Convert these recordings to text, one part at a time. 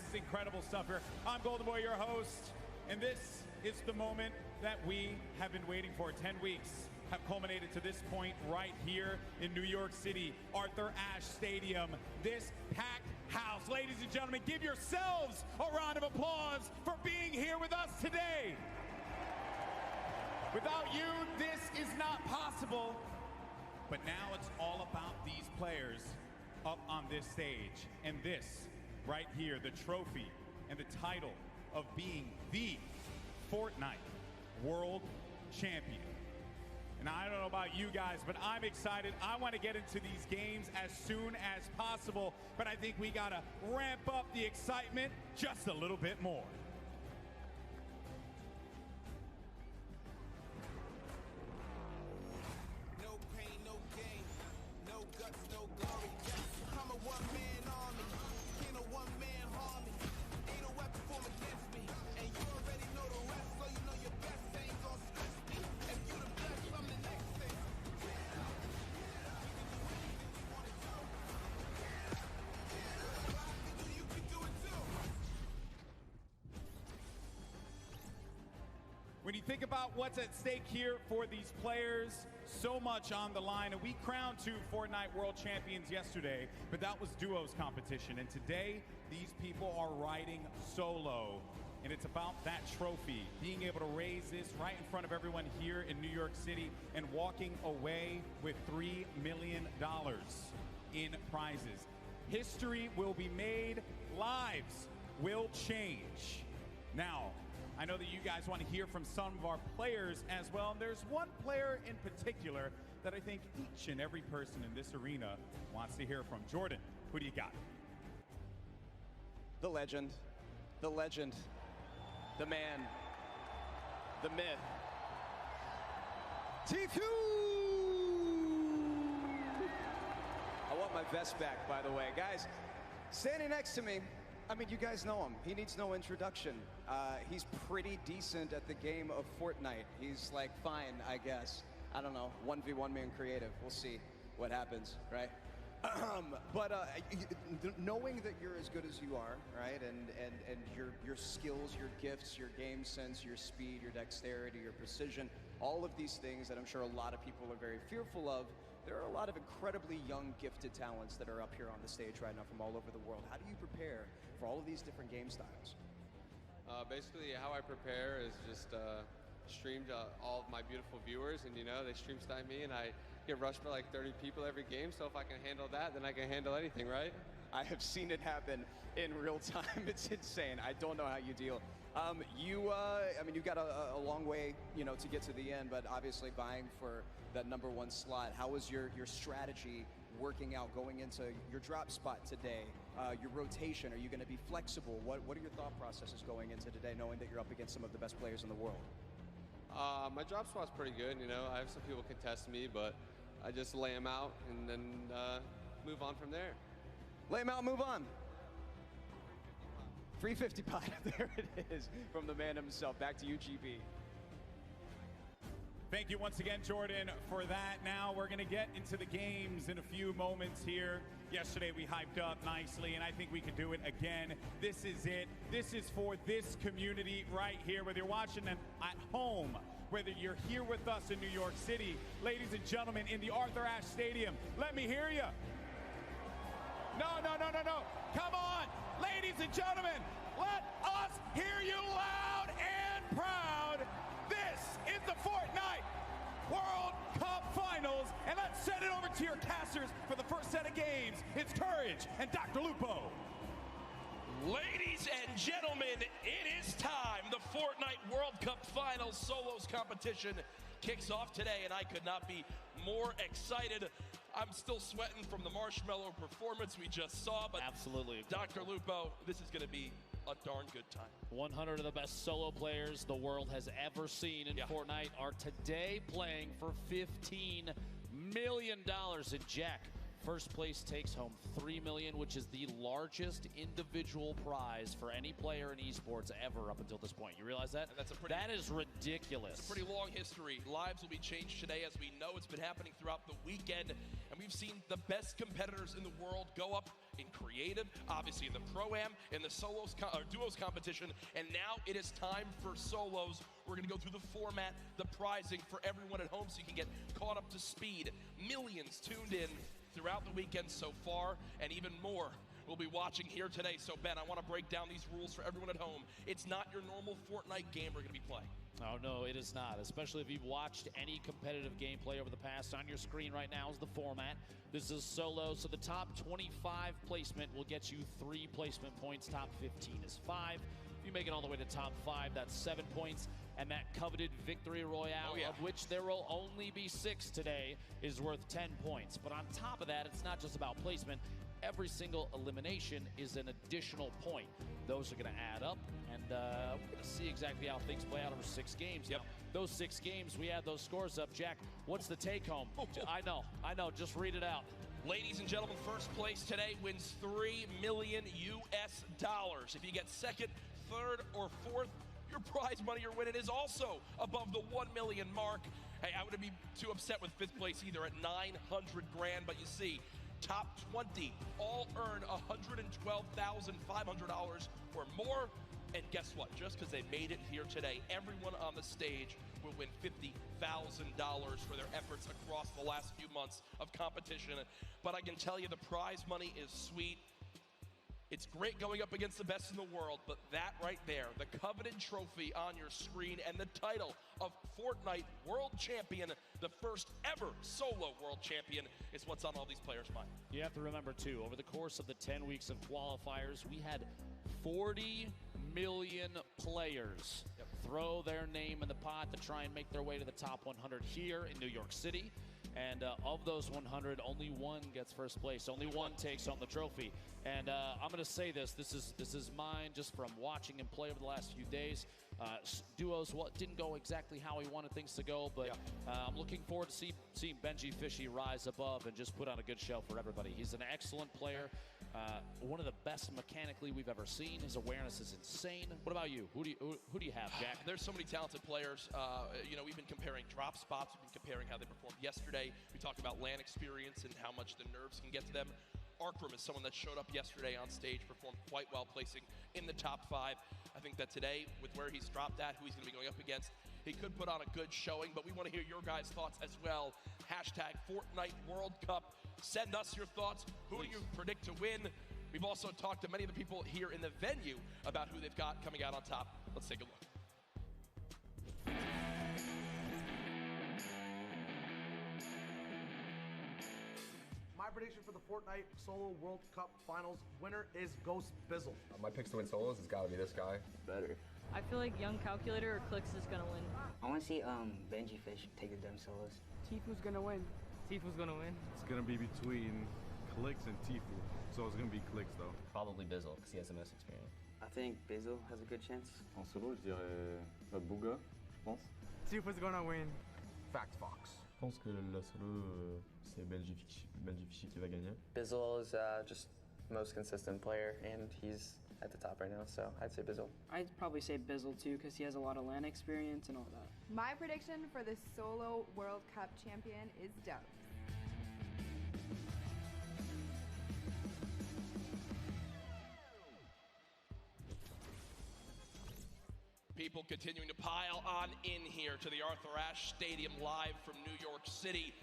This is incredible stuff here. I'm Golden Boy, your host, and this is the moment that we have been waiting for. 10 weeks have culminated to this point right here in New York City, Arthur Ashe Stadium. This packed house. Ladies and gentlemen, give yourselves a round of applause for being here with us today. Without you, this is not possible. But now it's all about these players up on this stage. And this right here, the trophy and the title of being the Fortnite World Champion. And I don't know about you guys, but I'm excited. I want to get into these games as soon as possible, but I think we got to ramp up the excitement just a little bit more. No pain, no gain, no guts, no glory. I'm a one-man army, ain't a one-man harm me. Ain't a weapon form against me, and you already know the rest, so you know your best ain't gonna stress me. If you the best, I'm the next thing. We can do anything we wanna do. What I can do, you can do it too. When you think about what's at stake here for these players, so much on the line. And we crowned 2 Fortnite World Champions yesterday, but that was duos competition. And today, these people are riding solo. And it's about that trophy, being able to raise this right in front of everyone here in New York City and walking away with $3 million in prizes. History will be made, lives will change. Now, I know that you guys want to hear from some of our players as well. And there's one player in particular that I think each and every person in this arena wants to hear from. Jordan, who do you got? The legend, the man, the myth. Tfue! I want my vest back, by the way. Guys, standing next to me, I mean, you guys know him. He needs no introduction. He's pretty decent at the game of Fortnite. He's like fine, I guess. I don't know, 1v1 man creative. We'll see what happens, right? But knowing that you're as good as you are, right, and your skills, your gifts, your game sense, your speed, your dexterity, your precision, all of these things that I'm sure a lot of people are very fearful of, there are a lot of incredibly young, gifted talents that are up here on the stage right now from all over the world. How do you prepare for all of these different game styles? Basically, how I prepare is just stream to all of my beautiful viewers, and you know, they stream snipe me, and I get rushed by like 30 people every game, so if I can handle that, then I can handle anything, right? I have seen it happen in real time. It's insane. I don't know how you deal. I mean, you've got a long way, you know, to get to the end, but obviously vying for that #1 slot. How was your strategy working out going into your drop spot today? Your rotation, are you going to be flexible? What are your thought processes going into today, knowing that you're up against some of the best players in the world? My drop spot's pretty good, you know. I have some people contest me, but I just lay them out and then move on from there. Lay them out, move on. 355, there it is, from the man himself. Back to you, GB. Thank you once again, Jordan, for that. Now we're going to get into the games in a few moments here. Yesterday we hyped up nicely, and I think we can do it again. This is it. This is for this community right here, whether you're watching them at home, whether you're here with us in New York City, ladies and gentlemen, in the Arthur Ashe Stadium. Let me hear you. No. Come on, ladies and gentlemen, let us hear you loud and proud. This is the Fortnite World Cup Finals, and let's send it over to your casters for the first set of games. It's Courage and Dr. Lupo. Ladies and gentlemen, it is time. The Fortnite World Cup Finals Solos competition kicks off today, and I could not be more excited. I'm still sweating from the marshmallow performance we just saw, but absolutely, Dr. Lupo, this is going to be a darn good time. 100 of the best solo players the world has ever seen in Fortnite are today playing for $15 million. And Jack, First place takes home $3 million, which is the largest individual prize for any player in esports ever up until this point. You realize that? And that's that is ridiculous. It's a pretty long history. Lives will be changed today, as we know. It's been happening throughout the weekend, and we've seen the best competitors in the world go up in creative, obviously in the Pro-Am, in the duos competition, and now it is time for solos. We're going to go through the format, the prizing for everyone at home so you can get caught up to speed. Millions tuned in throughout the weekend so far, and even more we'll be watching here today. So Ben, I want to break down these rules for everyone at home. It's not your normal Fortnite game we're going to be playing. Oh, no, it is not, especially if you've watched any competitive gameplay over the past. On your screen right now is the format. This is solo, so the top 25 placement will get you 3 placement points. Top 15 is 5. If you make it all the way to top 5, that's 7 points. And that coveted victory royale, of which there will only be 6 today, is worth 10 points. But on top of that, it's not just about placement. Every single elimination is an additional point. Those are going to add up, and we're going to see exactly how things play out over 6 games. Now, those 6 games, we add those scores up. Jack, what's the take-home? I know, just read it out. Ladies and gentlemen, first place today wins $3 million US. If you get second, third, or fourth, your prize money you're winning is also above the 1 million mark. Hey, I wouldn't be too upset with 5th place either at 900 grand, but you see, top 20 all earn $112,500 or more. And guess what? Just because they made it here today, everyone on the stage will win $50,000 for their efforts across the last few months of competition. But I can tell you the prize money is sweet. It's great going up against the best in the world, but that right there, the coveted trophy on your screen and the title of Fortnite World Champion, the first ever solo World Champion, is what's on all these players' mind. You have to remember, too, over the course of the 10 weeks of qualifiers, we had 40 million players throw their name in the pot to try and make their way to the top 100 here in New York City. And of those 100, only one gets first place. Only one takes home the trophy. And I'm going to say this. This is mine just from watching him play over the last few days. Duos didn't go exactly how he wanted things to go, but I'm looking forward to seeing Benji Fishy rise above and just put on a good show for everybody. He's an excellent player. One of the best mechanically we've ever seen. His awareness is insane. What about you? Who do you have, Jack? There's so many talented players. We've been comparing drop spots. We've been comparing how they performed yesterday. We talked about LAN experience and how much the nerves can get to them. Arkroom is someone that showed up yesterday on stage, performed quite well, placing in the top 5. I think that today, with where he's dropped at, who he's going to be going up against, he could put on a good showing, but we want to hear your guys' thoughts as well. Hashtag Fortnite World Cup. Send us your thoughts. Who do you predict to win? We've also talked to many of the people here in the venue about who they've got coming out on top. Let's take a look. My prediction for the Fortnite Solo World Cup Finals winner is Ghost Bizzle. My picks to win solos has got to be this guy. Better. I feel like Young Calculator or Clicks is gonna win. I want to see Benji Fish take the damn solos. Tifu's gonna win. Tifu's gonna win. It's gonna be between Clicks and Tifu, so it's gonna be Clicks though. Probably Bizzle, because he has the most experience. I think Bizzle has a good chance. En solo, je dirais notre Bouga, je pense. Tifu's gonna win. Fact Fox. Je pense que la solo, c'est Benji Fishy qui va gagner. Bizzle is just the most consistent player, and he's at the top right now, so I'd say Bizzle. I'd probably say Bizzle too, because he has a lot of LAN experience and all that. My prediction for the Solo World Cup champion is Dubs. People continuing to pile on in here to the Arthur Ashe Stadium live from New York City.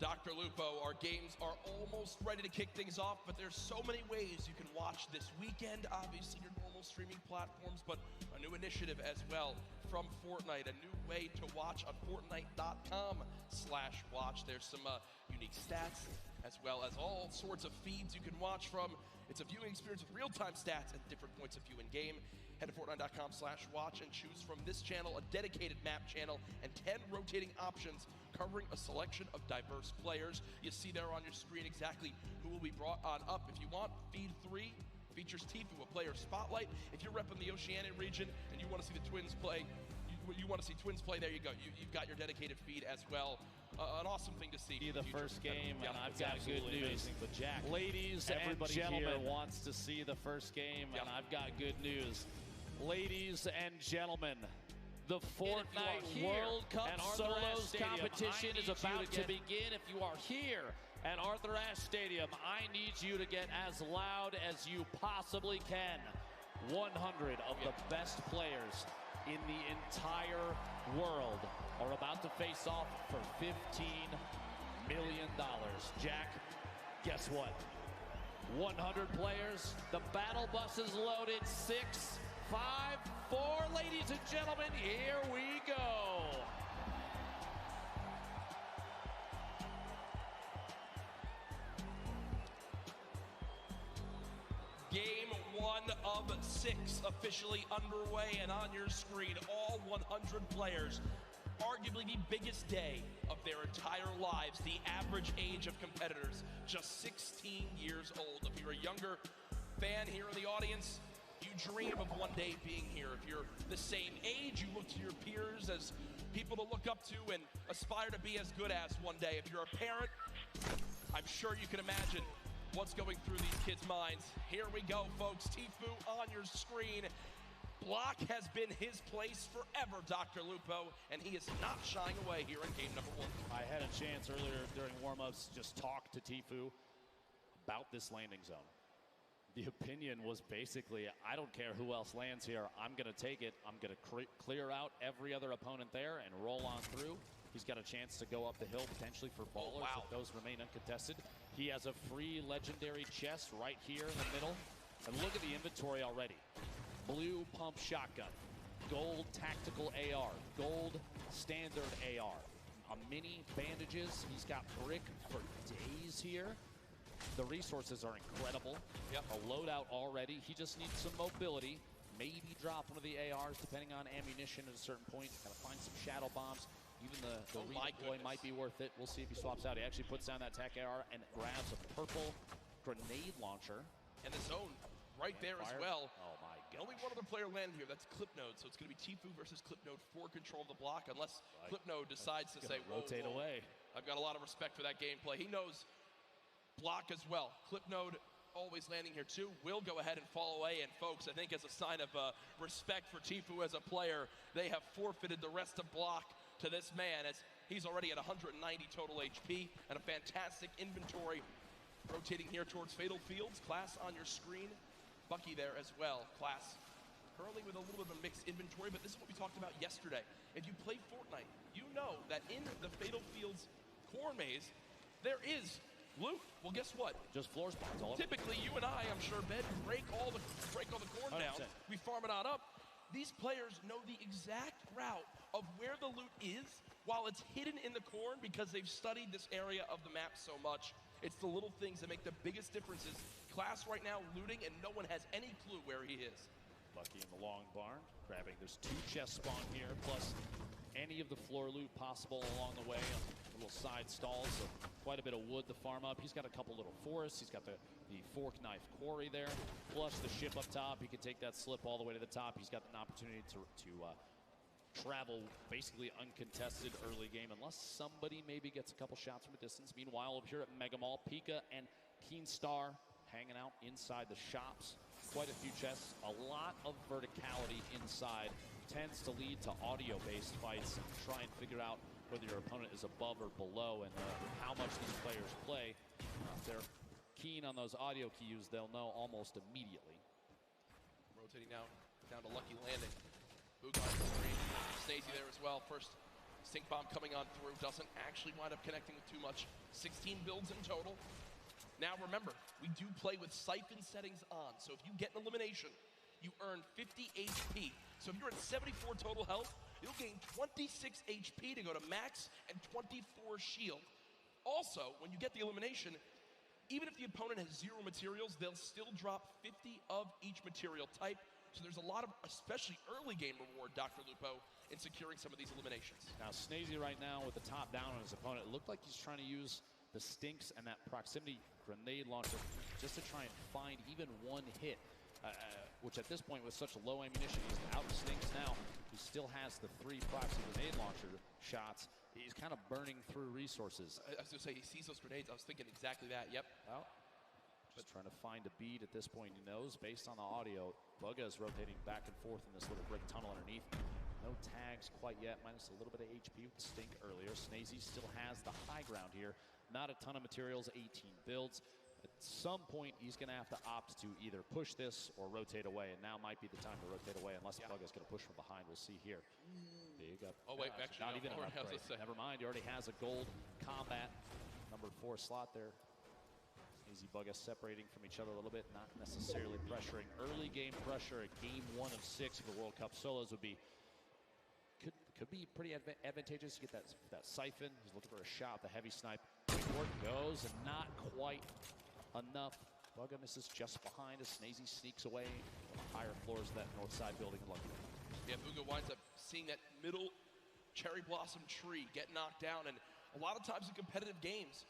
Dr. Lupo, our games are almost ready to kick things off, but there's so many ways you can watch this weekend. Obviously, your normal streaming platforms, but a new initiative as well from Fortnite, a new way to watch on Fortnite.com/watch. There's some unique stats, as well as all sorts of feeds you can watch from. It's a viewing experience with real-time stats at different points of view in game. Head to Fortnite.com/watch and choose from this channel, a dedicated map channel, and 10 rotating options covering a selection of diverse players. You see there on your screen exactly who will be brought on up. If you want, feed 3 features Tifu, a player spotlight. If you're repping the Oceania region and you want to see the Twins play, you want to see Twins play, there you go. You've got your dedicated feed as well. an awesome thing to see. The first game, Yeah, and I've it's got good absolutely news. amazing. But Jack, ladies and gentlemen, wants to see the first game, and I've got good news. Ladies and gentlemen, the Fortnite World Cup Solos competition is about to begin. If you are here at Arthur Ashe Stadium, I need you to get as loud as you possibly can. 100 of the best players in the entire world are about to face off for $15 million. Jack, guess what? 100 players, the battle bus is loaded, 6, 5, 4, ladies and gentlemen, here we go. Game 1 of 6 officially underway, and on your screen, all 100 players. Arguably the biggest day of their entire lives. The average age of competitors, just 16 years old. If you're a younger fan here in the audience, you dream of one day being here. If you're the same age, you look to your peers as people to look up to and aspire to be as good as one day. If you're a parent, I'm sure you can imagine what's going through these kids' minds. Here we go, folks. Tfue on your screen. Block has been his place forever, Dr. Lupo, and he is not shying away here in game number 1. I had a chance earlier during warm-ups to just talk to Tfue about this landing zone. The opinion was basically, I don't care who else lands here, I'm going to take it. I'm going to clear out every other opponent there and roll on through. He's got a chance to go up the hill potentially for ballers if those remain uncontested. He has a free legendary chest right here in the middle. And look at the inventory already. Blue pump shotgun, gold tactical AR, gold standard AR, a mini bandages. He's got brick for days here. The resources are incredible. A loadout already. He just needs some mobility. Maybe drop one of the ARs depending on ammunition at a certain point. Gotta find some shadow bombs. Even the redeploy might be worth it. We'll see if he swaps out. He actually puts down that tac AR and grabs a purple grenade launcher. And the zone right there as well. Oh my god. Only one other player landed here. That's Clipnode. So it's going to be Tfue versus Clipnode for control of the block, unless Clipnode decides to say, rotate away. I've got a lot of respect for that gameplay. He knows block as well. Clipnode always landing here too. Will go ahead and fall away. And folks, I think as a sign of respect for Tfue as a player, they have forfeited the rest of block to this man, as he's already at 190 total HP and a fantastic inventory. Rotating here towards Fatal Fields. Class on your screen. Bucky there as well. Class currently with a little bit of a mixed inventory, but this is what we talked about yesterday. If you play Fortnite, you know that in the Fatal Fields corn maze, there is loot. Well, guess what? Just floor spawns all over. Typically, you and I, I'm sure, Ben, break all the corn 100%. down. We farm it on up. These players know the exact route of where the loot is while it's hidden in the corn because they've studied this area of the map so much. It's the little things that make the biggest differences. Class right now looting, and no one has any clue where he is. Lucky in the long barn, grabbing. There's 2 chests spawn here, plus any of the floor loot possible along the way. Little side stalls, so quite a bit of wood to farm up. He's got a couple little forests. He's got the fork knife quarry there, plus the ship up top. He can take that slip all the way to the top. He's got an opportunity to travel basically uncontested early game unless somebody maybe gets a couple shots from a distance. Meanwhile, over here at Mega Mall, Pika and Keenstar hanging out inside the shops. Quite a few chests, a lot of verticality inside. Tends to lead to audio-based fights. Try and figure out whether your opponent is above or below and how much these players play. If they're keen on those audio cues, they'll know almost immediately. Rotating now down to Lucky Landing. Boog on the screen. Snazy there as well. First stink bomb coming on through. Doesn't actually wind up connecting with too much. 16 builds in total. Now remember, we do play with siphon settings on. So if you get an elimination, you earn 50 HP. So if you're at 74 total health, you'll gain 26 HP to go to max and 24 shield. Also, when you get the elimination, even if the opponent has 0 materials, they'll still drop 50 of each material type. So there's a lot of, especially early game reward, Dr. Lupo, in securing some of these eliminations. Now, Snazy right now with the top down on his opponent. It looked like he's trying to use the stinks and that proximity grenade launcher just to try and find even one hit, which at this point with such low ammunition, he's out of stinks now. He still has the 3 proxy grenade launcher shots, he's kind of burning through resources. I was going to say, he sees those grenades. I was thinking exactly that. Yep. Well, just trying to find a beat at this point. He knows, based on the audio, Bugga is rotating back and forth in this little brick tunnel underneath. No tags quite yet, minus a little bit of HP with the stink earlier. Snazy still has the high ground here. Not a ton of materials, 18 builds. At some point, he's going to have to opt to either push this or rotate away, and now might be the time to rotate away, unless Bugga's going to push from behind. We'll see here. Big up. Oh, wait, actually, not even an upgrade. Never mind, he already has a gold combat number 4 slot there. Snazy, Bugga separating from each other a little bit, not necessarily pressuring. Early game pressure at game 1 of 6 for the World Cup solos would be could be pretty advantageous to get that siphon. He's looking for a shot. The heavy snipe. Work goes, and not quite enough. Bugga misses just behind as Snazy sneaks away on the higher floors of that north side building. Yeah, Bugga winds up seeing that middle cherry blossom tree get knocked down, and a lot of times in competitive games,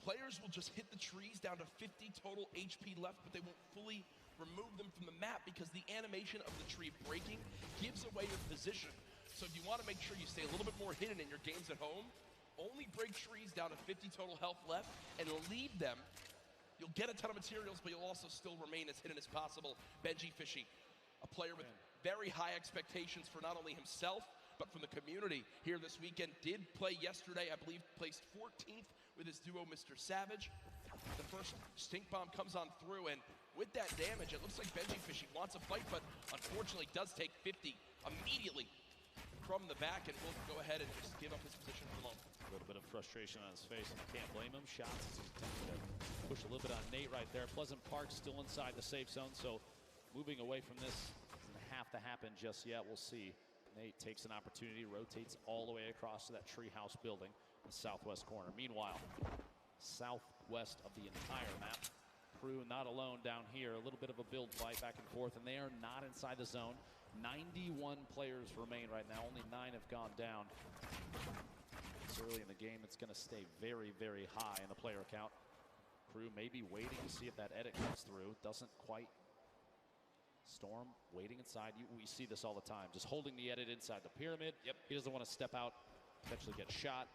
players will just hit the trees down to 50 total HP left, but they won't fully remove them from the map because the animation of the tree breaking gives away your position. So if you want to make sure you stay a little bit more hidden in your games at home, only break trees down to 50 total health left and leave them. You'll get a ton of materials, but you'll also still remain as hidden as possible. Benji Fishy, a player with very high expectations for not only himself, but from the community here this weekend. Did play yesterday, I believe, placed 14th with his duo, Mr. Savage. The first stink bomb comes on through, and with that damage, it looks like Benji Fishy wants a fight, but unfortunately does take 50 immediately from the back, and will go ahead and just give up his position for the moment. A little bit of frustration on his face, and can't blame him. Shots as he's attempting to push a little bit on Nate right there. Pleasant Park still inside the safe zone, so moving away from this doesn't have to happen just yet. We'll see. Nate takes an opportunity, rotates all the way across to that treehouse building in the southwest corner. Meanwhile, southwest of the entire map, Crew not alone down here. A little bit of a build fight back and forth, and they are not inside the zone. 91 players remain right now. Only 9 have gone down. It's early in the game. It's going to stay very, very high in the player count. Crew maybe waiting to see if that edit comes through. Doesn't quite. Storm waiting inside. We see this all the time. Just holding the edit inside the pyramid. Yep. He doesn't want to step out, potentially get shot.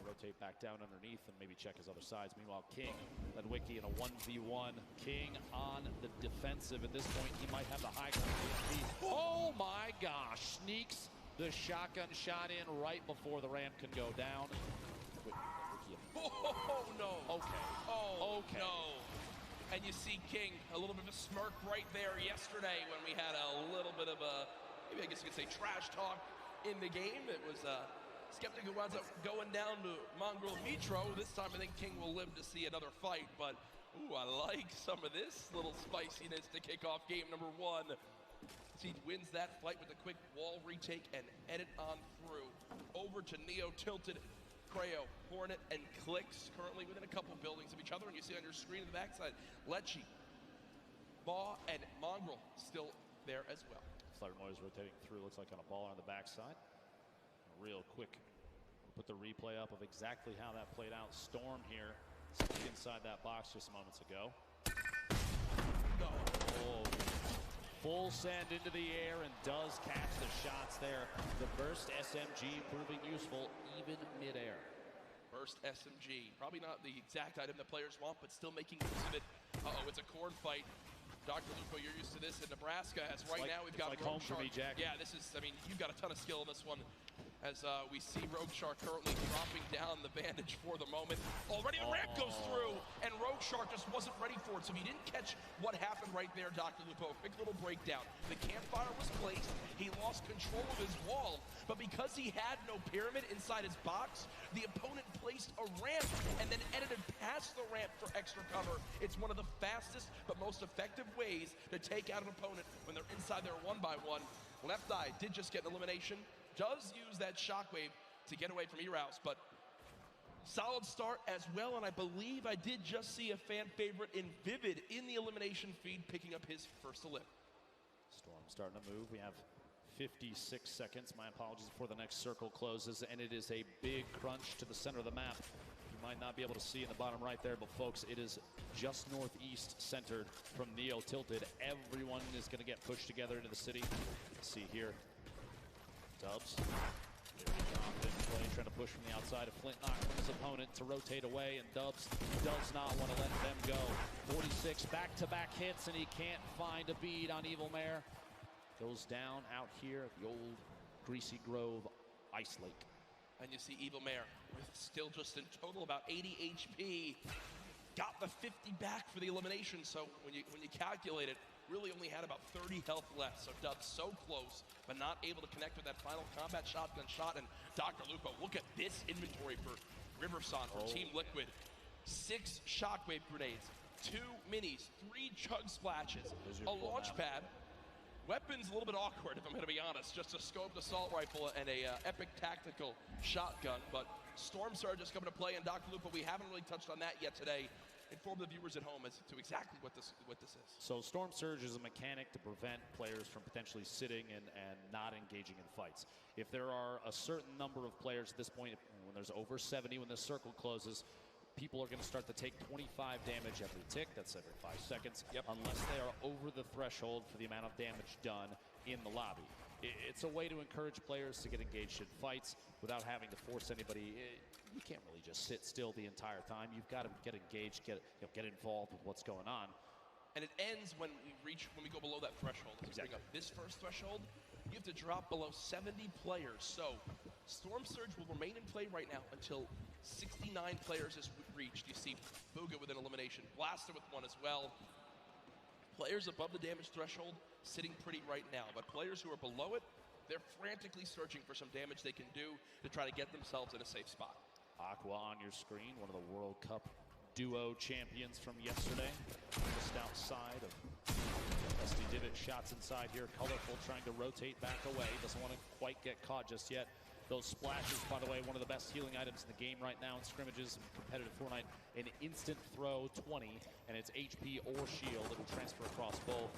Rotate back down underneath and maybe check his other sides. Meanwhile, King led Wiki in a 1v1. King on the defensive at this point. He might have the high ground. Oh my gosh! Sneaks the shotgun shot in right before the ramp can go down. Oh no! Okay. Oh okay. No! And you see King, a little bit of a smirk right there yesterday when we had a little bit of a, maybe I guess you could say, trash talk in the game. It was Skeptic who winds up going down to Mongrel Mitro. This time I think King will live to see another fight, but ooh, I like some of this little spiciness to kick off game number 1. He wins that fight with a quick wall retake and edit on through. Over to Neo Tilted, Creo, Hornet, and Clicks, currently within a couple buildings of each other, and you see on your screen in the backside, Lechi, Maw, and Mongrel still there as well. Slider Moyes rotating through, looks like on a ball on the backside. Real quick, put the replay up of exactly how that played out. Storm here, inside that box just moments ago. No. Oh, full send into the air and does catch the shots there. The burst SMG proving useful even midair. Burst SMG, probably not the exact item that players want, but still making use of it. Uh-oh, it's a corn fight. Dr. Lupo, you're used to this in Nebraska, as right now we've got like home for me, Jack. Yeah, this is, I mean, you've got a ton of skill in this one. As we see Rogue Shark currently dropping down the bandage for the moment. Already the ramp goes through, and Rogue Shark just wasn't ready for it. So if you didn't catch what happened right there, Dr. Lupo, quick little breakdown. The campfire was placed, he lost control of his wall, but because he had no pyramid inside his box, the opponent placed a ramp and then edited past the ramp for extra cover. It's one of the fastest but most effective ways to take out an opponent when they're inside their 1x1. Left Eye did just get an elimination. Does use that shockwave to get away from E-Rouse, but solid start as well, and I believe I did just see a fan favorite in Vivid in the elimination feed picking up his first elim. Storm starting to move. We have 56 seconds. My apologies before the next circle closes, and it is a big crunch to the center of the map. You might not be able to see in the bottom right there, but folks, it is just northeast centered from Neo Tilted. Everyone is going to get pushed together into the city. Let's see here. Dubs Very confident play, trying to push from the outside of Flint, knocking his opponent to rotate away, and Dubs does not want to let them go. 46 back-to-back hits, and he can't find a bead on Evil Mare. Goes down out here at the old Greasy Grove Ice Lake. And you see Evil Mare with still just in total about 80 HP. Got the 50 back for the elimination, so when you calculate it, really only had about 30 health left. So Dubs so close, but not able to connect with that final combat shotgun shot. And Dr. Lupo, look at this inventory for Riverson, for Team Liquid. 6 shockwave grenades, 2 minis, 3 chug splashes, a launch pad. Weapons a little bit awkward, if I'm going to be honest. Just a scoped assault rifle and a epic tactical shotgun. But Storm Surge is coming to play, and Dr. Lupo, we haven't really touched on that yet today. Inform the viewers at home as to exactly what this is. So Storm Surge is a mechanic to prevent players from potentially sitting and not engaging in fights. If there are a certain number of players at this point, when there's over 70, when the circle closes, people are going to start to take 25 damage every tick. That's every 5 seconds. Unless they are over the threshold for the amount of damage done in the lobby. It's a way to encourage players to get engaged in fights without having to force anybody. You can't really just sit still the entire time. You've got to get engaged, get involved with what's going on. And it ends when we go below that threshold. As we bring up this first threshold, you have to drop below 70 players. So Storm Surge will remain in play right now until 69 players is reached. You see Booga with an elimination, Blaster with one as well. Players above the damage threshold sitting pretty right now, but players who are below it, they're frantically searching for some damage they can do to try to get themselves in a safe spot. Aqua on your screen, one of the World Cup duo champions from yesterday. Just outside of Dusty Divot, shots inside here. Colorful trying to rotate back away. Doesn't want to quite get caught just yet. Those splashes, by the way, one of the best healing items in the game right now in scrimmages and competitive Fortnite. An instant throw 20, and it's HP or shield. It will transfer across both.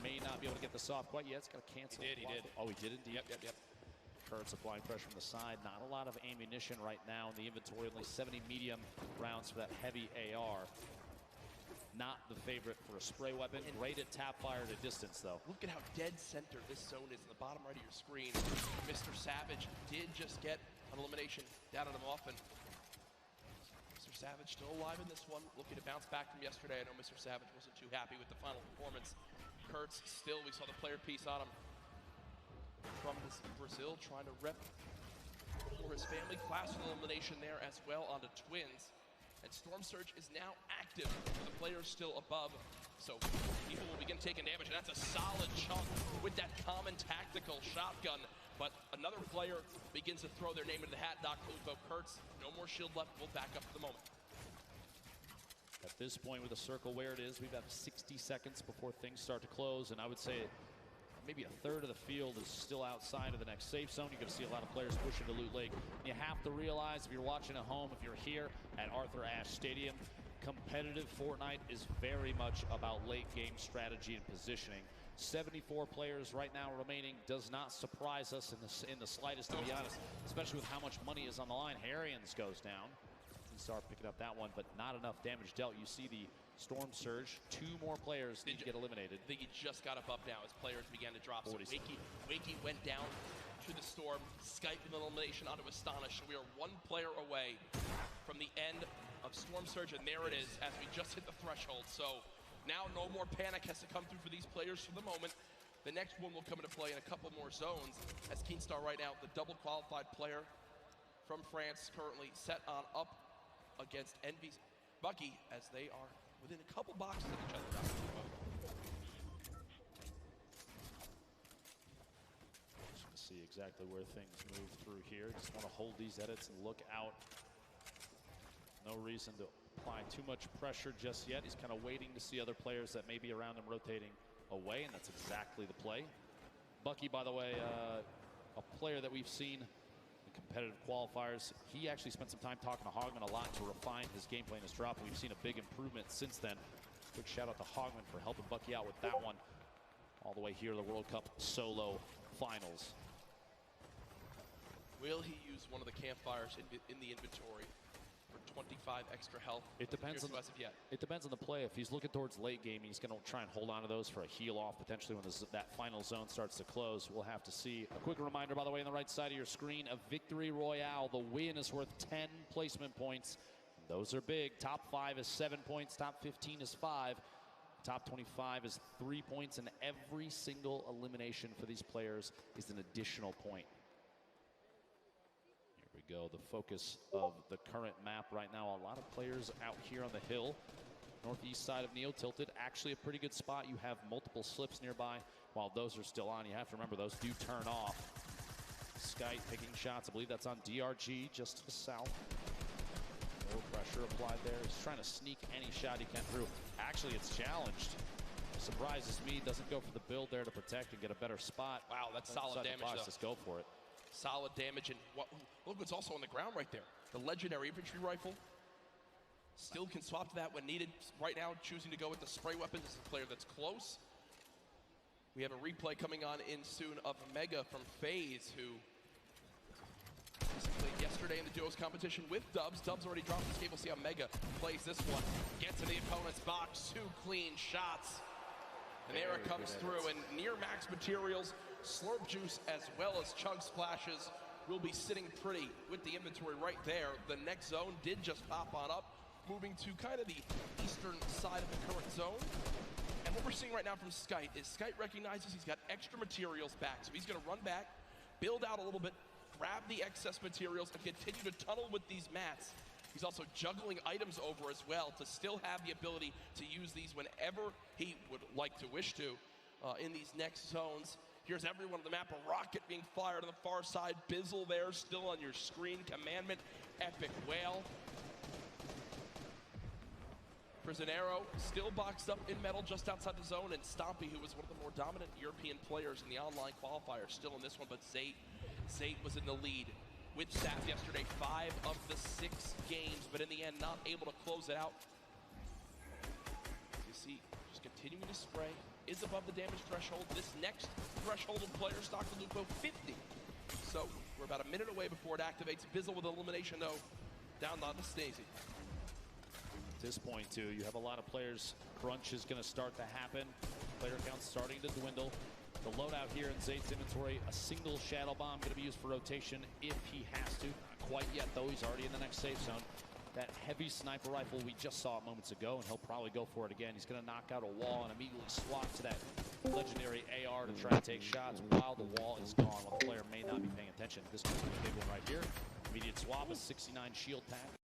May not be able to get this off quite yet. It's got to cancel. He did. Oh, he did indeed. Yep. Kurtz applying pressure from the side. Not a lot of ammunition right now in the inventory. Only 70 medium rounds for that heavy AR. Not the favorite for a spray weapon. Great at tap fire at a distance, though. Look at how dead center this zone is in the bottom right of your screen. Mr. Savage did just get an elimination down on him often. Mr. Savage still alive in this one, looking to bounce back from yesterday. I know Mr. Savage wasn't too happy with the final performance. Kurtz still, we saw the player piece on him. From Brazil, trying to rep for his family. Class elimination there as well onto Twins. And Storm Surge is now active for the players still above. So people will begin taking damage, and that's a solid chunk with that common tactical shotgun. But another player begins to throw their name into the hat. Dr. Lupo, Kurtz, no more shield left. We'll back up for the moment. At this point with the circle where it is, we've got 60 seconds before things start to close, and I would say maybe a third of the field is still outside of the next safe zone. You're going to see a lot of players pushing to Loot Lake. You have to realize, if you're watching at home, if you're here at Arthur Ashe Stadium, competitive Fortnite is very much about late game strategy and positioning. 74 players right now remaining does not surprise us in the slightest, to be honest, especially with how much money is on the line. Harrians goes down. Start picking up that one, but not enough damage dealt. You see the Storm Surge. 2 more players need to get eliminated. I think he just got up now as players began to drop. So Wakey went down to the Storm, Skype an elimination onto Astonish. So we are 1 player away from the end of Storm Surge, and there it is as we just hit the threshold. So now no more panic has to come through for these players for the moment. The next one will come into play in a couple more zones as Keenstar right now, the double qualified player from France, currently set on up against Envy's Bucky as they are within a couple boxes of each other. Just to see exactly where things move through here. Just want to hold these edits and look out. No reason to apply too much pressure just yet. He's kind of waiting to see other players that may be around him rotating away, and that's exactly the play. Bucky, by the way, a player that we've seen competitive qualifiers. He actually spent some time talking to Hogman a lot to refine his gameplay and his drop. We've seen a big improvement since then. Quick shout out to Hogman for helping Bucky out with that one. All the way here to the World Cup solo finals. Will he use one of the campfires in the inventory for 25 extra health. It depends on as of yet. It depends on the play. If he's looking towards late game, he's going to try and hold on to those for a heal off potentially when that final zone starts to close. We'll have to see. A quick reminder, by the way, on the right side of your screen, a victory royale. The win is worth 10 placement points. Those are big. Top 5 is 7 points. Top 15 is 5. Top 25 is 3 points, and every single elimination for these players is an additional point. Here we go. The focus of the current map right now. A lot of players out here on the hill. Northeast side of Neo tilted. Actually a pretty good spot. You have multiple slips nearby. While those are still on, you have to remember those do turn off. Skype picking shots. I believe that's on DRG just to the south. No pressure applied there. He's trying to sneak any shot he can through. Actually, it's challenged. Surprises me. Doesn't go for the build there to protect and get a better spot. Wow, that's solid damage, though. Just go for it. Solid damage, and look what's also on the ground right there. The legendary infantry rifle. Still can swap to that when needed. Right now, choosing to go with the spray weapon. This is a player that's close. We have a replay coming on in soon of Mega from FaZe, who played yesterday in the duos competition with Dubs. Dubs already dropped this game. We'll see how Mega plays this one. Gets to the opponent's box. 2 clean shots. And there it comes through. And near max materials, Slurp Juice as well as Chug Splashes will be sitting pretty with the inventory right there. The next zone did just pop on up, moving to kind of the eastern side of the current zone. And what we're seeing right now from Skite is Skite recognizes he's got extra materials back. So he's going to run back, build out a little bit, grab the excess materials, and continue to tunnel with these mats. He's also juggling items over as well to still have the ability to use these whenever he would like to wish to in these next zones. Here's everyone on the map. A rocket being fired on the far side. Bizzle there still on your screen. Commandment, Epic Whale. Prisonero still boxed up in metal just outside the zone, and Stompy, who was one of the more dominant European players in the online qualifier, still in this one, but Zate was in the lead with Saf yesterday. 5 of the 6 games, but in the end, not able to close it out. You see, just continuing to spray, is above the damage threshold. This next threshold of player stock to Lupo, 50. So we're about a minute away before it activates. Bizzle with elimination, though, down on the Stacey. At this point, too, you have a lot of players. Crunch is going to start to happen. Player count starting to dwindle. The loadout here in Zate's inventory, a single Shadow Bomb going to be used for rotation if he has to. Not quite yet, though. He's already in the next safe zone. That heavy sniper rifle, we just saw it moments ago, and he'll probably go for it again. He's going to knock out a wall and immediately swap to that legendary AR to try and take shots while the wall is gone, while the player may not be paying attention. This could be a big one right here. Immediate swap, a 69 shield pack.